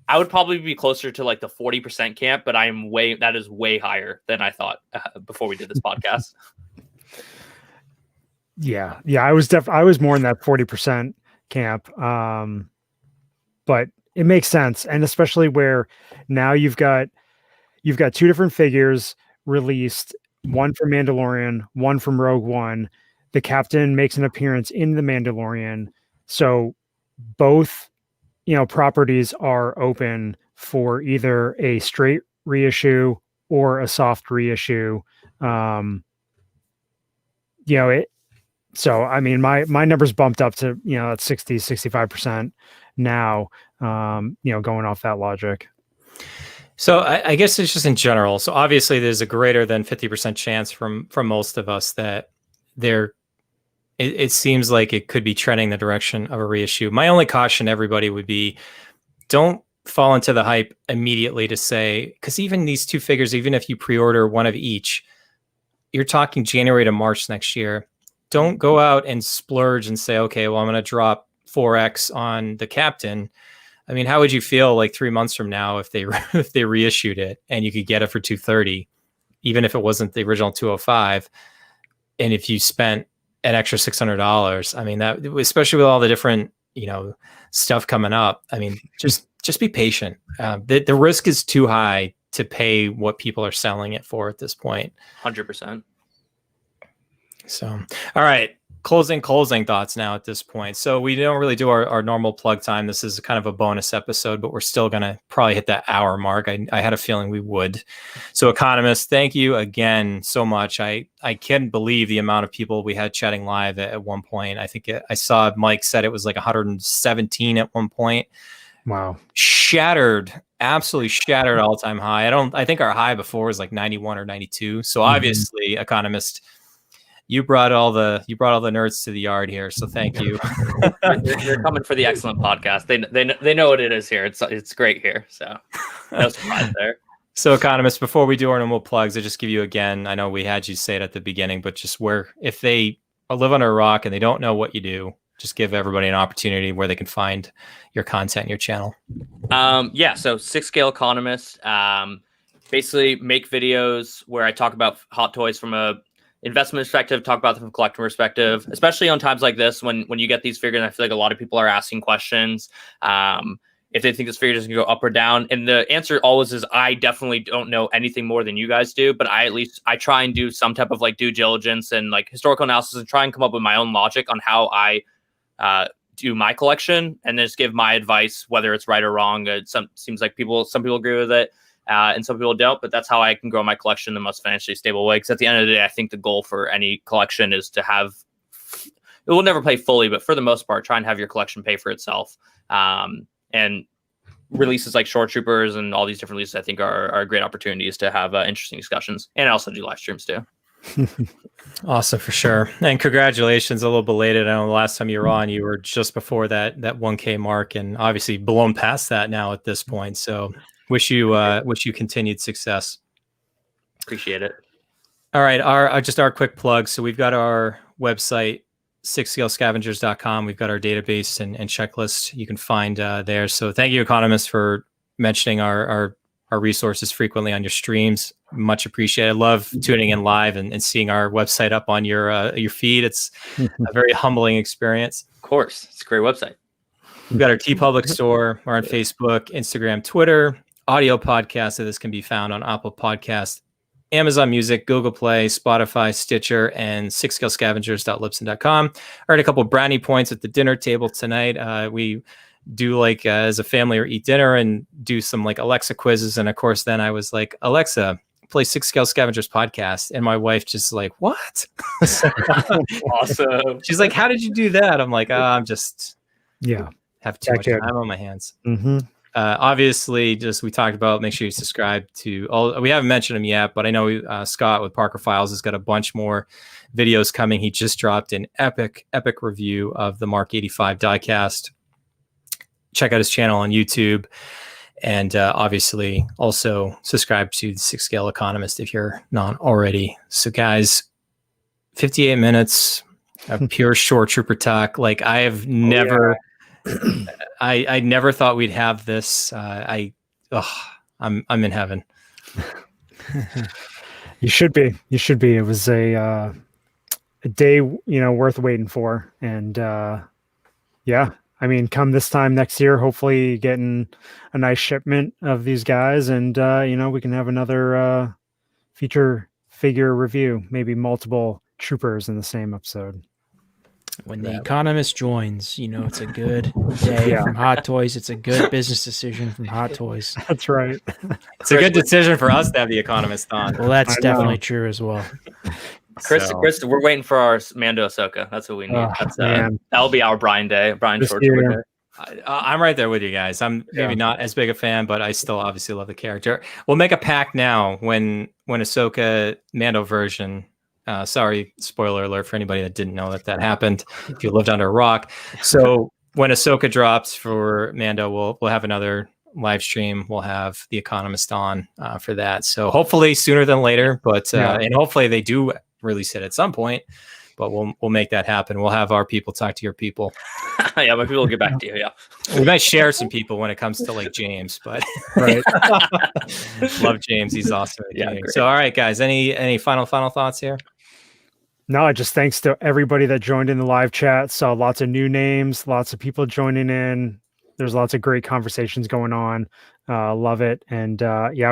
I would probably be closer to like the 40% camp, but that is way higher than I thought before we did this podcast. Yeah. I was more in that 40% camp. But it makes sense. And especially where now you've got 2 different figures released, one from Mandalorian, one from Rogue One. The captain makes an appearance in the Mandalorian. So both, properties are open for either a straight reissue or a soft reissue. So I mean, my numbers bumped up to, at 60, 65% now, going off that logic. So I guess it's just in general. So obviously there's a greater than 50% chance from most of us that it seems like it could be trending the direction of a reissue. My only caution to everybody would be, don't fall into the hype immediately to say, because even these 2 figures, even if you pre-order one of each, you're talking January to March next year. Don't go out and splurge and say, okay, well, I'm going to drop 4X on the captain. I mean, how would you feel like 3 months from now if they reissued it and you could get it for $230, even if it wasn't the original $205, and if you spent an extra $600? I mean, that, especially with all the different stuff coming up. I mean, just be patient. The risk is too high to pay what people are selling it for at this point. 100%. So, all right. Closing thoughts now at this point. So we don't really do our normal plug time. This is kind of a bonus episode, but we're still going to probably hit that hour mark. I had a feeling we would. So Economist, thank you again so much. I can't believe the amount of people we had chatting live at one point. I think I saw Mike said it was like 117 at one point. Wow. Absolutely shattered all-time high. I think our high before was like 91 or 92. So obviously, Economist, you brought all the nerds to the yard here, so thank you. You're coming for the excellent podcast. They know what it is here. It's great here. So no surprise there. So Economist, before we do our normal plugs, I just give you again, I know we had you say it at the beginning, but just if they live under a rock and they don't know what you do, just give everybody an opportunity where they can find your content and your channel. So Sixth Scale Economist, basically make videos where I talk about Hot Toys from a investment perspective, talk about them from a collector perspective, especially on times like this when you get these figures. I feel like a lot of people are asking questions. if they think this figure is going to go up or down. And the answer always is, I definitely don't know anything more than you guys do, but I try and do some type of like due diligence and like historical analysis and try and come up with my own logic on how I do my collection, and then just give my advice, whether it's right or wrong. Seems like some people agree with it, and some people don't, but that's how I can grow my collection in the most financially stable way. Because at the end of the day, I think the goal for any collection is to have, it will never pay fully, but for the most part, try and have your collection pay for itself. And releases like Shoretroopers and all these different releases, I think are great opportunities to have interesting discussions. And I also do live streams too. Awesome, for sure. And congratulations, a little belated. I know the last time you were on, you were just before that 1K mark, and obviously blown past that now at this point. So wish you continued success. Appreciate it. All right, our quick plug. So we've got our website, sixthscalescavengers.com. We've got our database and checklist you can find there. So thank you, Economist, for mentioning our resources frequently on your streams. Much appreciated. I love tuning in live and seeing our website up on your feed. It's a very humbling experience. Of course, it's a great website. We've got our TeePublic store. We're on Facebook, Instagram, Twitter. Audio podcasts of this can be found on Apple Podcast, Amazon Music, Google Play, Spotify, Stitcher, and sixthscalescavengers.libsyn.com. I heard a couple brownie points at the dinner table tonight. We do like as a family or eat dinner and do some like Alexa quizzes. And of course, then I was like, Alexa, play Sixth Scale Scavengers podcast. And my wife just like, what? Awesome. She's like, how did you do that? I'm like, I'm just have too much good. time on my hands. Mm-hmm. Obviously, just we talked about, make sure you subscribe to all. We haven't mentioned them yet, but I know Scott with Parker Files has got a bunch more videos coming. He just dropped an epic review of the Mark 85 diecast. Check out his channel on YouTube, and obviously also subscribe to the Sixth Scale Economist if you're not already. So, guys, 58 minutes of pure Shoretrooper talk. Like I have never. I never thought we'd have this. I'm in heaven. You should be. It was a day, worth waiting for. And I mean, come this time next year, hopefully getting a nice shipment of these guys, and we can have another feature figure review, maybe multiple troopers in the same episode. When the Economist joins, it's a good day from Hot Toys. It's a good business decision from Hot Toys. That's right. It's a good decision for us to have the Economist on. Well, that's definitely true as well. Chris, we're waiting for our Mando Ahsoka. That's what we need. That'll be our Bryan day. Bryan Shoretrooper day. I'm right there with you guys. I'm maybe not as big a fan, but I still obviously love the character. We'll make a pact now when Ahsoka Mando version. Sorry, spoiler alert for anybody that didn't know that happened. If you lived under a rock, so when Ahsoka drops for Mando, we'll have another live stream. We'll have the Economist on for that. So hopefully sooner than later, but and hopefully they do release it at some point. But we'll make that happen. We'll have our people talk to your people. Yeah, my people will get back to you. Yeah, we might share some people when it comes to like James, but right. Love James. He's awesome. So all right, guys. Any final thoughts here? No, just thanks to everybody that joined in the live chat. Saw lots of new names, lots of people joining in. There's lots of great conversations going on. Love it. And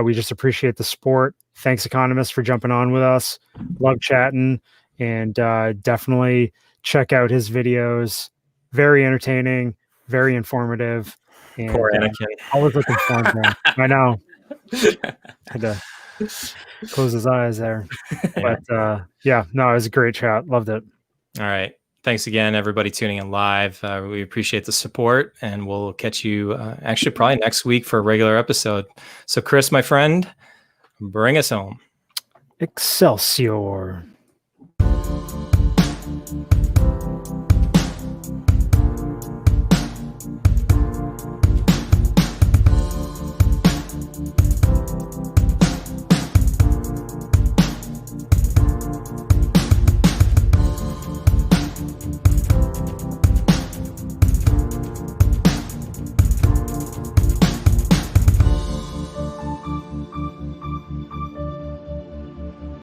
we just appreciate the support. Thanks, Economist, for jumping on with us. Love chatting. And definitely check out his videos. Very entertaining, very informative. And, poor Anakin. Always looking for him. I know. Had to close his eyes there. But it was a great chat. Loved it. All right. Thanks again, everybody tuning in live. We appreciate the support, and we'll catch you actually probably next week for a regular episode. So, Chris, my friend, bring us home. Excelsior.